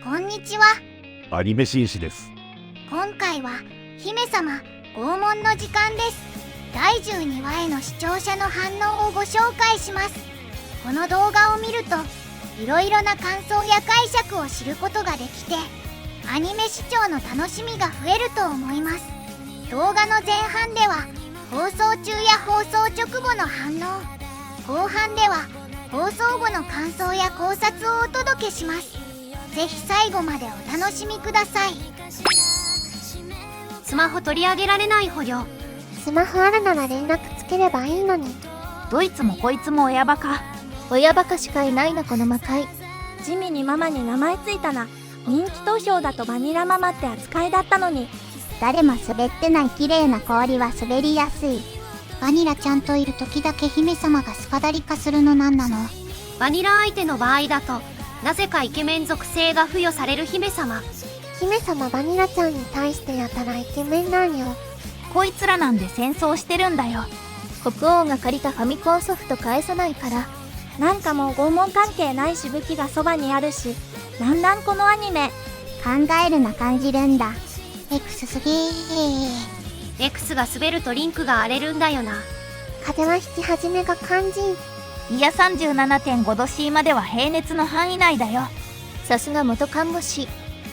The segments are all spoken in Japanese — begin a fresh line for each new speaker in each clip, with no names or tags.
こんにちは。
アニメ紳士です。
今回は姫様拷問の時間です。第12話への視聴者の反応をご紹介します。この動画を見るといろいろな感想や解釈を知ることができて、アニメ視聴の楽しみが増えると思います。動画の前半では放送中や放送直後の反応、後半では放送後の感想や考察をお届けします。ぜひ最後までお楽しみください。
スマホ取り上げられない捕虜。
スマホあるなら連絡つければいいのに。
どいつもこいつも親バカ。
親バカしかいないなこの魔界。
地味にママに名前ついたな。人気投票だとバニラママって扱いだったのに。
誰も滑ってない綺麗な氷は滑りやすい。バニラちゃんといる時だけ姫様がスパダリ化するのなんなの？
バニラ相手の場合だとなぜかイケメン属性が付与される姫様。
姫様バニラちゃんに対してやたらイケメンなんよ。
こいつらなんで戦争してるんだよ。
国王が借りたファミコンソフト返さないから。
なんかもう拷問関係ないし武器がそばにあるし、なんなんこのアニメ。
考えるな感じるんだ。X すげー。
X が滑るとリンクが荒れるんだよな。
風邪は引き始めが肝心。
いや 37.5 度 C までは平熱の範囲内だよ。
さすが元看護師。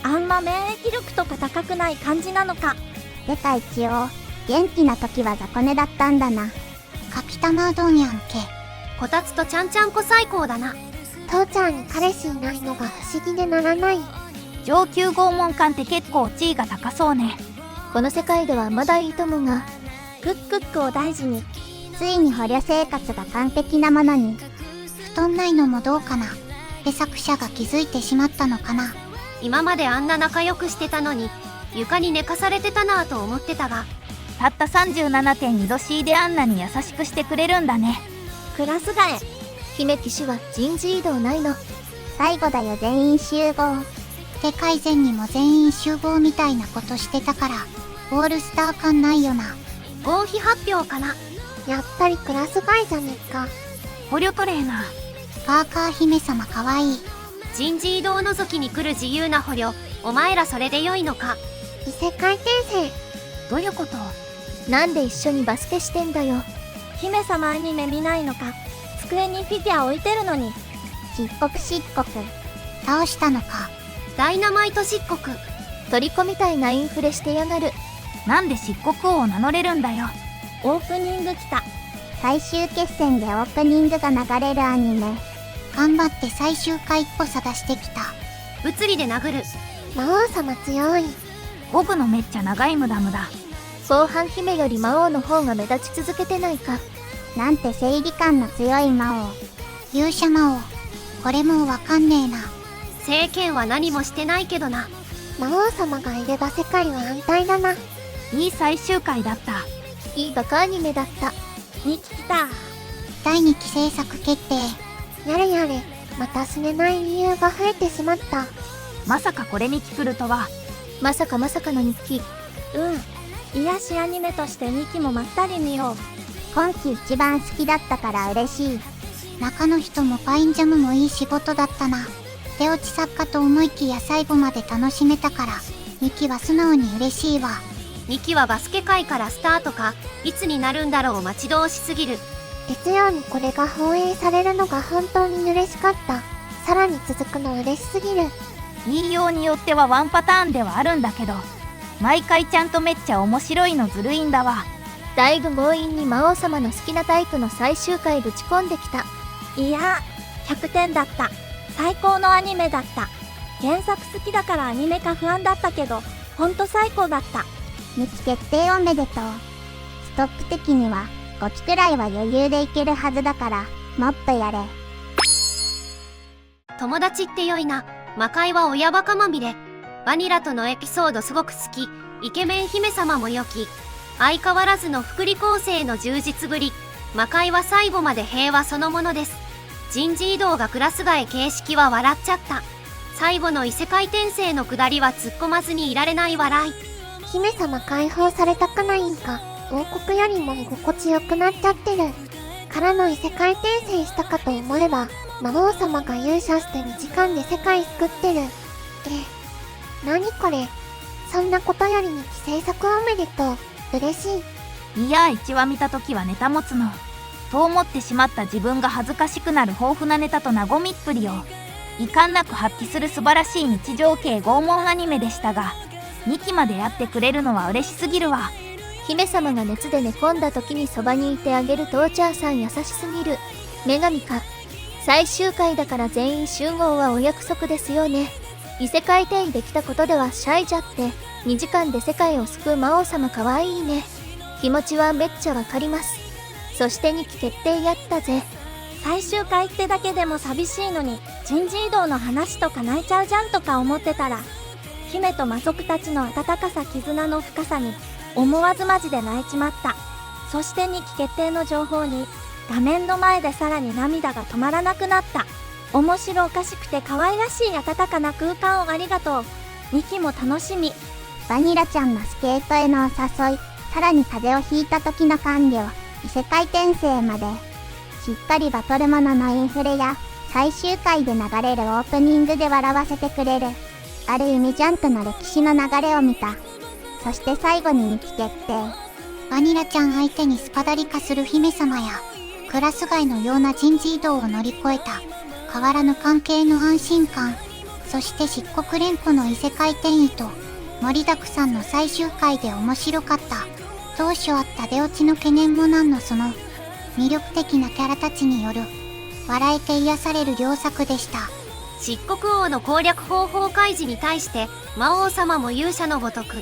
あんま免疫力とか高くない感じなのか。
でか一応元気な時は雑魚寝だったんだな。かきたまうどんやんけ。
こたつとちゃんちゃんこ最高だな。
父ちゃんに彼氏いないのが不思議でならない。
上級拷問官って結構地位が高そうね。
この世界ではまだいいともが。
クックックを大事に。
ついに捕虜生活が完璧なものに。布団ないのもどうかな。で作者が気づいてしまったのかな。
今まであんな仲良くしてたのに床に寝かされてたなぁと思ってたが、
たった 37.2 度 C であんなに優しくしてくれるんだね。
クラス替え。
姫騎士は人事異動ないの。
最後だよ全員集合。で改善にも全員集合みたいなことしてたからオールスター感ないよな。
合否発表かな。
やっぱりクラス替えじゃねっか。
捕虜トレーナー。
パーカー姫様かわいい。
人事異動覗きに来る自由な捕虜。お前らそれで良いのか。
異世界転生。
どういうこと？
なんで一緒にバスケしてんだよ。
姫様アニメ見ないのか。机にフィギュア置いてるのに。
漆黒漆黒。倒したのか。
ダイナマイト漆黒。
虜みたいなインフレしてやがる。
なんで漆黒王を名乗れるんだよ。
オープニング来た。
最終決戦でオープニングが流れるアニメ。頑張って最終回っぽさ出してきた。
物理で殴る。
魔王様強い。
ゴブのめっちゃ長いムダムだ。
後半姫より魔王の方が目立ち続けてないか。
なんて正義感の強い魔王。勇者魔王。これもうわかんねえな。
聖剣は何もしてないけどな。
魔王様がいれば世界は安泰だな。
いい最終回だった。
いいバカアニメだった。
2期来た。
第2期制作決定。
やれやれ、また死ねない理由が増えてしまった。
まさかこれに来るとは。
まさかまさかの日記。
癒しアニメとして2期もまったり見よう。
今期一番好きだったから嬉しい。中の人もパインジャムもいい仕事だったな。手落ち作家と思いきや最後まで楽しめたから2期は素直に嬉しいわ。
2期はバスケ界からスタートか、いつになるんだろう待ち遠しすぎる。
月曜にこれが放映されるのが本当に嬉しかった。さらに続くの嬉しすぎる。
言いようによってはワンパターンではあるんだけど、毎回ちゃんとめっちゃ面白いのずるいんだわ。
だいぶ強引に魔王様の好きなタイプの最終回ぶち込んできた。
いや、100点だった。最高のアニメだった。原作好きだからアニメ化不安だったけど、ほんと最高だった。
2期決定おめでとう。ストップ的には5期くらいは余裕でいけるはずだからもっとやれ。
友達って良いな。魔界は親バカまみれ。バニラとのエピソードすごく好き。イケメン姫様も良き。相変わらずの福利厚生の充実ぶり。魔界は最後まで平和そのものです。人事異動がクラス替え形式は笑っちゃった。最後の異世界転生のくだりは突っ込まずにいられない笑い。
姫様解放されたくないんか。王国よりも居心地よくなっちゃってる。からの異世界転生したかと思えば魔王様が勇者して2時間で世界救ってる。何これ。そんなことより2期制作おめでとう。嬉しい。
いや1話見た時はネタ持つの。と思ってしまった自分が恥ずかしくなる豊富なネタと和みっぷりを遺憾なく発揮する素晴らしい日常系拷問アニメでしたが、2期までやってくれるのは嬉しすぎるわ。
姫様が熱で寝込んだ時にそばにいてあげるトーチャーさん優しすぎる。女神か。最終回だから全員集合はお約束ですよね。異世界転移できたことではシャイじゃって、2時間で世界を救う魔王様かわいいね。気持ちはめっちゃわかります。そして2期決定やったぜ。
最終回ってだけでも寂しいのに、人事異動の話とか泣いちゃうじゃんとか思ってたら、姫と魔族たちの温かさ絆の深さに思わずマジで泣いちまった。そして2期決定の情報に画面の前でさらに涙が止まらなくなった。面白おかしくて可愛らしい温かな空間をありがとう。2期も楽しみ。
バニラちゃんのスケートへのお誘い、さらに風邪をひいた時の管理を異世界転生まで、しっかりバトルもののインフレや最終回で流れるオープニングで笑わせてくれる、ある意味ジャンプの歴史の流れを見た。そして最後に2期決定。バニラちゃん相手にスパダリ化する姫様やクラス外のような人事異動を乗り越えた変わらぬ関係の安心感、そして漆黒連呼の異世界転移と盛りだくさんの最終回で面白かった。当初あった出落ちの懸念もなんのその魅力的なキャラたちによる笑えて癒される良作でした。
漆黒王の攻略方法開示に対して魔王様も勇者のごとく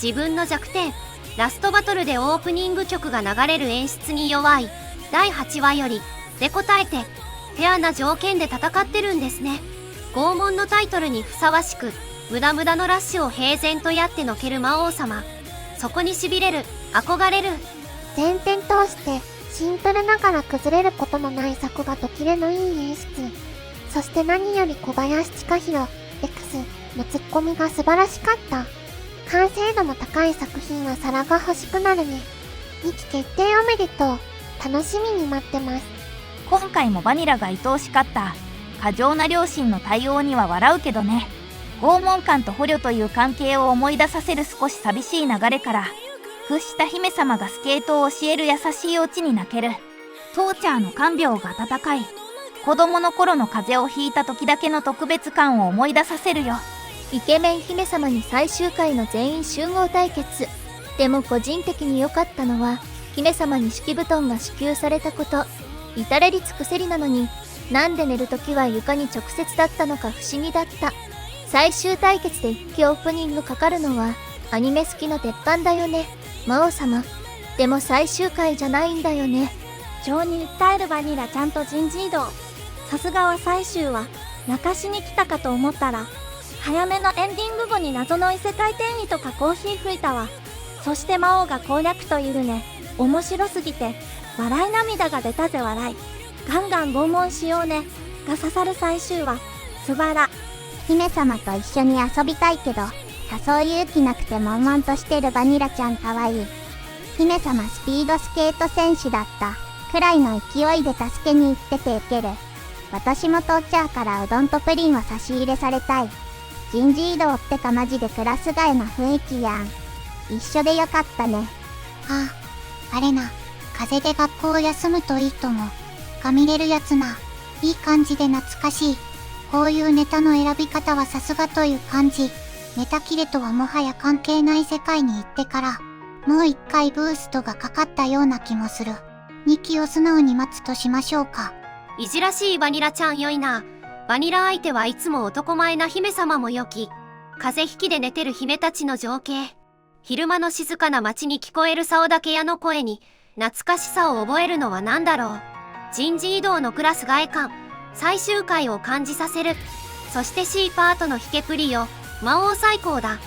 自分の弱点、ラストバトルでオープニング曲が流れる演出に弱い第8話よりで答えてフェアな条件で戦ってるんですね。拷問のタイトルにふさわしく無駄のラッシュを平然とやってのける魔王様、そこに痺れる、憧れる。
全編通してシンプルながら崩れることのない作画とキレのいい演出、そして何より小林千佳弘 X のツッコミが素晴らしかった。完成度の高い作品は皿が欲しくなるね。2期決定おめでとう。楽しみに待ってます。
今回もバニラが愛おしかった。過剰な両親の対応には笑うけどね。拷問官と捕虜という関係を思い出させる少し寂しい流れから、屈した姫様がスケートを教える優しいオチに泣ける。トーチャーの看病が温かい。子供の頃の風邪をひいた時だけの特別感を思い出させるよ。
イケメン姫様に最終回の全員集合対決。でも個人的に良かったのは、姫様に敷布団が支給されたこと。至れり尽くせりなのに、なんで寝るときは床に直接だったのか不思議だった。最終対決で一気オープニングかかるのは、アニメ好きの鉄板だよね、魔王様。でも最終回じゃないんだよね。
情に訴えるバニラちゃんと人事異動。さすがは最終話、泣かしに来たかと思ったら、早めのエンディング後に謎の異世界転移とかコーヒー吹いたわ。そして魔王が攻略といるね。面白すぎて、笑い涙が出たぜ笑い。ガンガン拷問しようね。が刺さる最終話。素晴ら。
姫様と一緒に遊びたいけど、誘う勇気なくて悶々としてるバニラちゃんかわいい。姫様スピードスケート選手だったくらいの勢いで助けに行ってて受ける。私もトーチャーからうどんとプリンを差し入れされたい。人事異動ってかマジでクラス替えの雰囲気やん。一緒でよかったね。ああ、あれな。風邪で学校を休むといいとも。が見れるやつな。いい感じで懐かしい。こういうネタの選び方はさすがという感じ。ネタ切れとはもはや関係ない世界に行ってから、もう一回ブーストがかかったような気もする。2期を素直に待つとしましょうか。
いじらしいバニラちゃんよいな。バニラ相手はいつも男前な姫様も良き。風邪ひきで寝てる姫たちの情景。昼間の静かな街に聞こえる竿だけ屋の声に、懐かしさを覚えるのは何だろう。人事異動のクラス替え感、最終回を感じさせる。そして C パートの引けプリよ、魔王最高だ。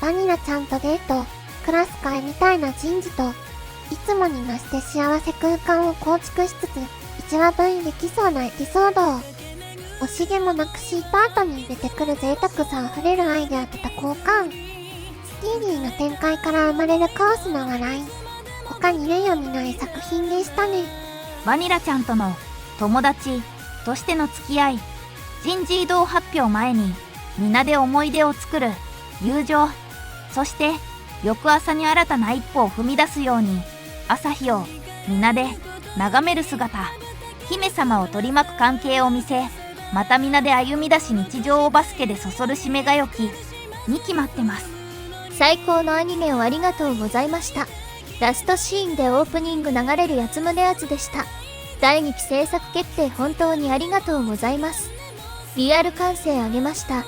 バニラちゃんとデート、クラス会みたいな人事と、いつもに増して幸せ空間を構築しつつ、1話分できそうなエピソードを。惜しげもなく C パートに出てくる贅沢さあふれるアイデアと多幸感。スピーディーな展開から生まれるカオスな笑い。他に類を見ない作品でしたね。
バニラちゃんとの友達としての付き合い。人事異動発表前に、皆で思い出を作る。友情、そして翌朝に新たな一歩を踏み出すように朝日を皆で眺める姿、姫様を取り巻く関係を見せ、また皆で歩み出し日常をバスケでそそる締めがよきに決まってます。
最高のアニメをありがとうございました。ラストシーンでオープニング流れるやつむねやつでした。第2期制作決定本当にありがとうございます。リアル感性あげました。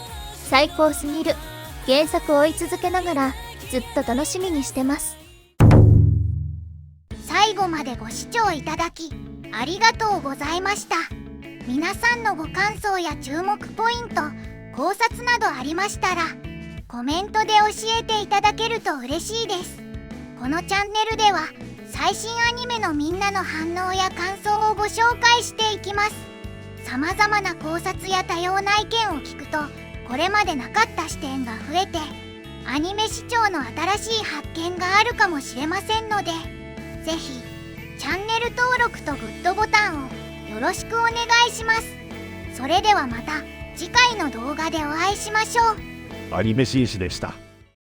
最高すぎる。原作追い続けながらずっと楽しみにしてます。
最後までご視聴いただきありがとうございました。皆さんのご感想や注目ポイント、考察などありましたらコメントで教えていただけると嬉しいです。このチャンネルでは最新アニメのみんなの反応や感想をご紹介していきます。様々な考察や多様な意見を聞くとこれまでなかった視点が増えてアニメ視聴の新しい発見があるかもしれませんので、ぜひチャンネル登録とグッドボタンをよろしくお願いします。それではまた次回の動画でお会いしましょう。
アニメ紳士でした。